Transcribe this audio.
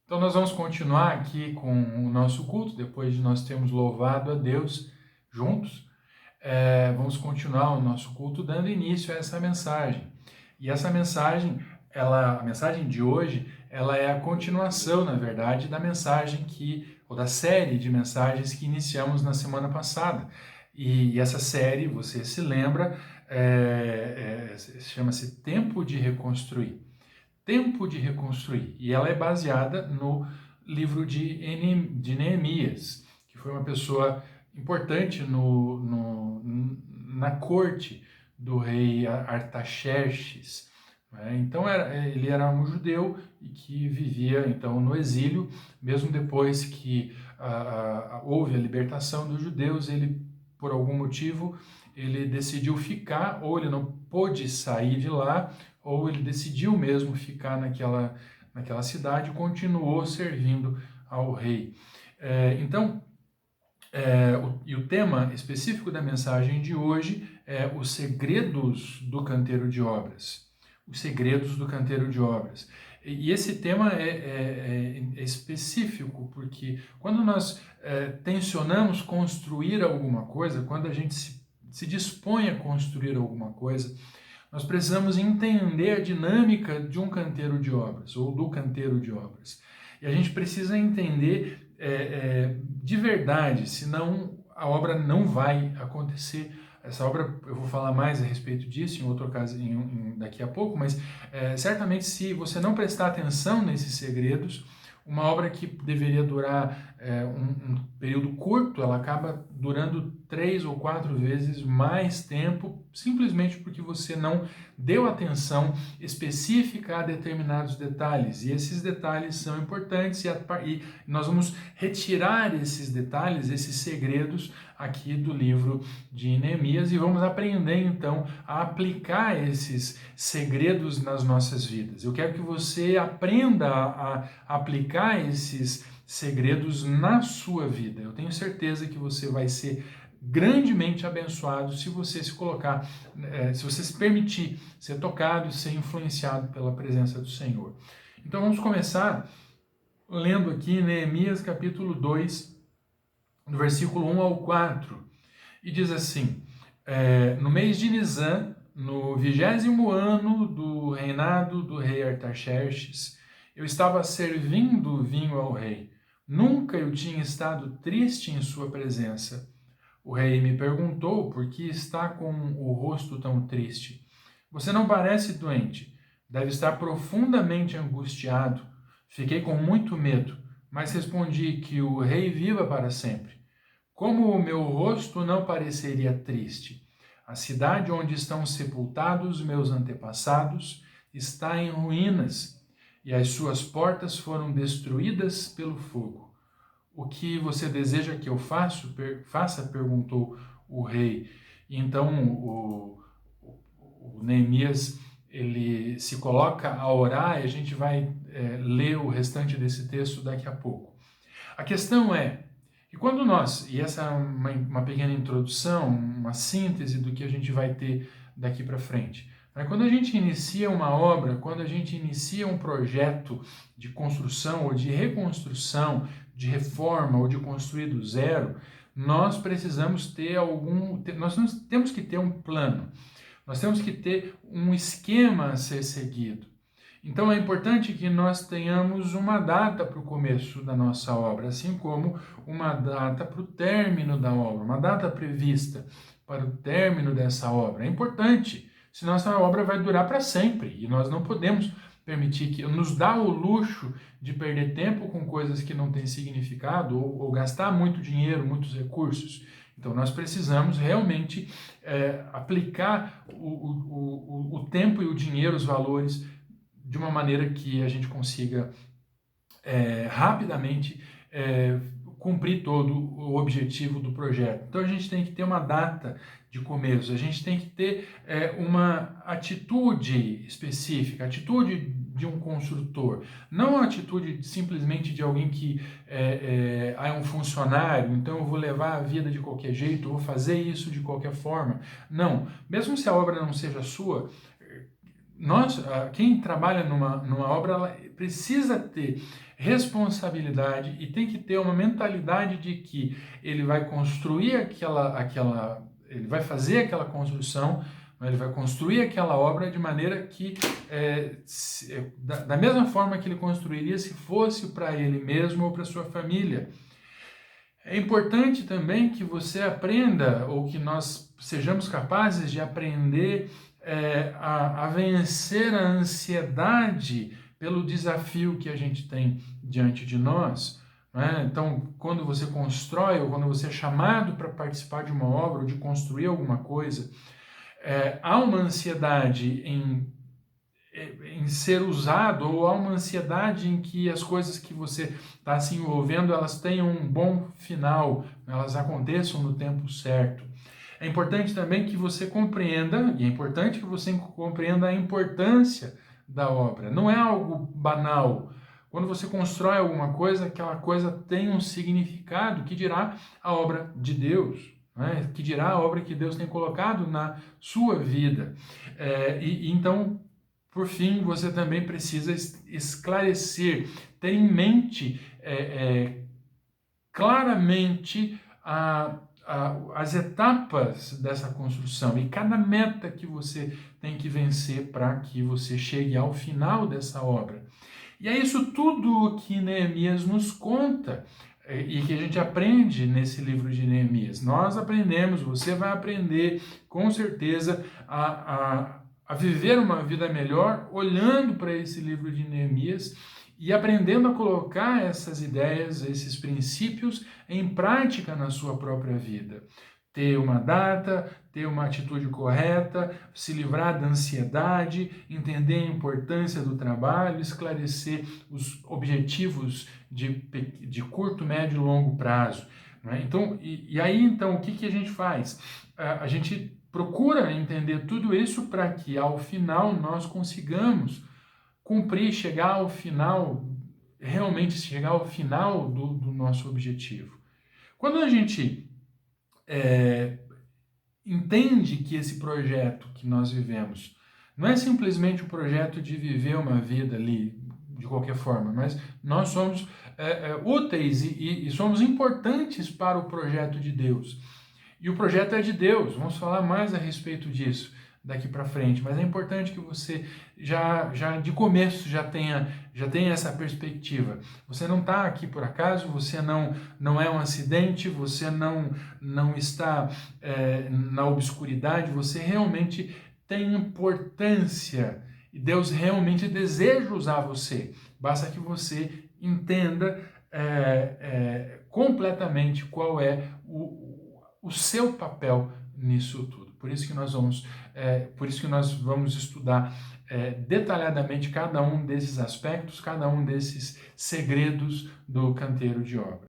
Então nós vamos continuar aqui com o nosso culto, depois de nós termos louvado a Deus juntos. Vamos continuar o nosso culto dando início a essa mensagem. E essa mensagem, a mensagem de hoje, ela é a continuação, na verdade, da mensagem ou da série de mensagens que iniciamos na semana passada. E essa série, você se lembra, chama-se Tempo de Reconstruir. Tempo de Reconstruir. E ela é baseada no livro de Neemias, que foi uma pessoa importante na corte do rei Artaxerxes. Então ele era um judeu e que vivia então no exílio, mesmo depois que houve a libertação dos judeus, ele por algum motivo ele decidiu ficar, ou ele não pôde sair de lá, ou ele decidiu mesmo ficar naquela cidade e continuou servindo ao rei. E o tema específico da mensagem de hoje é os segredos do canteiro de obras. Os segredos do canteiro de obras. E esse tema é específico, porque quando nós tensionamos construir alguma coisa, quando a gente se dispõe a construir alguma coisa, nós precisamos entender a dinâmica de um canteiro de obras, ou do canteiro de obras. E a gente precisa entender de verdade, senão a obra não vai acontecer. Essa obra, eu vou falar mais a respeito disso em outra ocasião, daqui a pouco, mas certamente se você não prestar atenção nesses segredos, uma obra que deveria durar um período curto, ela acaba durando 3 ou 4 vezes mais tempo, simplesmente porque você não deu atenção específica a determinados detalhes. E esses detalhes são importantes e nós vamos retirar esses detalhes, esses segredos aqui do livro de Neemias e vamos aprender então a aplicar esses segredos nas nossas vidas. Eu quero que você aprenda a aplicar esses segredos na sua vida. Eu tenho certeza que você vai ser grandemente abençoado se você se colocar, se você se permitir ser tocado e ser influenciado pela presença do Senhor. Então vamos começar lendo aqui Neemias capítulo 2, do versículo 1 ao 4, e diz assim: no mês de Nisan, no 20º ano do reinado do rei Artaxerxes, eu estava servindo vinho ao rei. Nunca eu tinha estado triste em sua presença. O rei me perguntou por que está com o rosto tão triste. Você não parece doente, deve estar profundamente angustiado. Fiquei com muito medo, mas respondi que o rei viva para sempre. Como o meu rosto não pareceria triste? A cidade onde estão sepultados meus antepassados está em ruínas, e as suas portas foram destruídas pelo fogo. O que você deseja que eu faça? Perguntou o rei. E então o Neemias ele se coloca a orar e a gente vai ler o restante desse texto daqui a pouco. A questão é que quando e essa é uma pequena introdução, uma síntese do que a gente vai ter daqui para frente. Quando a gente inicia uma obra, quando a gente inicia um projeto de construção ou de reconstrução, de reforma ou de construir do zero, nós precisamos nós temos que ter um plano, nós temos que ter um esquema a ser seguido. Então é importante que nós tenhamos uma data para o começo da nossa obra, assim como uma data para o término da obra, uma data prevista para o término dessa obra. É importante, senão essa obra vai durar para sempre e nós não podemos permitir que nos dá o luxo de perder tempo com coisas que não têm significado ou gastar muito dinheiro, muitos recursos. Então nós precisamos realmente aplicar o tempo e o dinheiro, os valores, de uma maneira que a gente consiga rapidamente cumprir todo o objetivo do projeto. Então a gente tem que ter uma data de começo, a gente tem que ter uma atitude específica, atitude de um construtor, não a atitude simplesmente de alguém que é um funcionário, então eu vou levar a vida de qualquer jeito, eu vou fazer isso de qualquer forma. Não, mesmo se a obra não seja sua, quem trabalha numa obra, ela precisa ter responsabilidade e tem que ter uma mentalidade de que ele vai construir ele vai fazer aquela construção, ele vai construir aquela obra de maneira que, da mesma forma que ele construiria se fosse para ele mesmo ou para sua família. É importante também que você aprenda, ou que nós sejamos capazes de aprender a vencer a ansiedade pelo desafio que a gente tem diante de nós. Né? Então, quando você constrói, ou quando você é chamado para participar de uma obra, ou de construir alguma coisa, há uma ansiedade em ser usado, ou há uma ansiedade em que as coisas que você está se envolvendo, elas tenham um bom final, elas aconteçam no tempo certo. É importante também que você compreenda, e é importante que você compreenda a importância da obra. Não é algo banal. Quando você constrói alguma coisa, aquela coisa tem um significado, que dirá a obra de Deus, né? Que dirá a obra que Deus tem colocado na sua vida. Então, por fim, você também precisa esclarecer, ter em mente claramente as etapas dessa construção e cada meta que você tem que vencer para que você chegue ao final dessa obra. E é isso tudo que Neemias nos conta e que a gente aprende nesse livro de Neemias. Nós aprendemos, você vai aprender com certeza a viver uma vida melhor olhando para esse livro de Neemias e aprendendo a colocar essas ideias, esses princípios em prática na sua própria vida. Ter uma data, ter uma atitude correta, se livrar da ansiedade, entender a importância do trabalho, esclarecer os objetivos de curto, médio e longo prazo. Né? Então, aí, então, o que a gente faz? A gente procura entender tudo isso para que, ao final, nós consigamos cumprir, chegar ao final, realmente chegar ao final do nosso objetivo. Quando a gente entende que esse projeto que nós vivemos não é simplesmente um projeto de viver uma vida ali de qualquer forma, mas nós somos úteis e somos importantes para o projeto de Deus. E o projeto é de Deus, vamos falar mais a respeito disso daqui para frente, mas é importante que você já de começo já tenha essa perspectiva. Você não está aqui por acaso, você não é um acidente, você não está na obscuridade, você realmente tem importância e Deus realmente deseja usar você. Basta que você entenda completamente qual é o seu papel nisso tudo. Por isso que nós vamos estudar detalhadamente cada um desses aspectos, cada um desses segredos do canteiro de obra.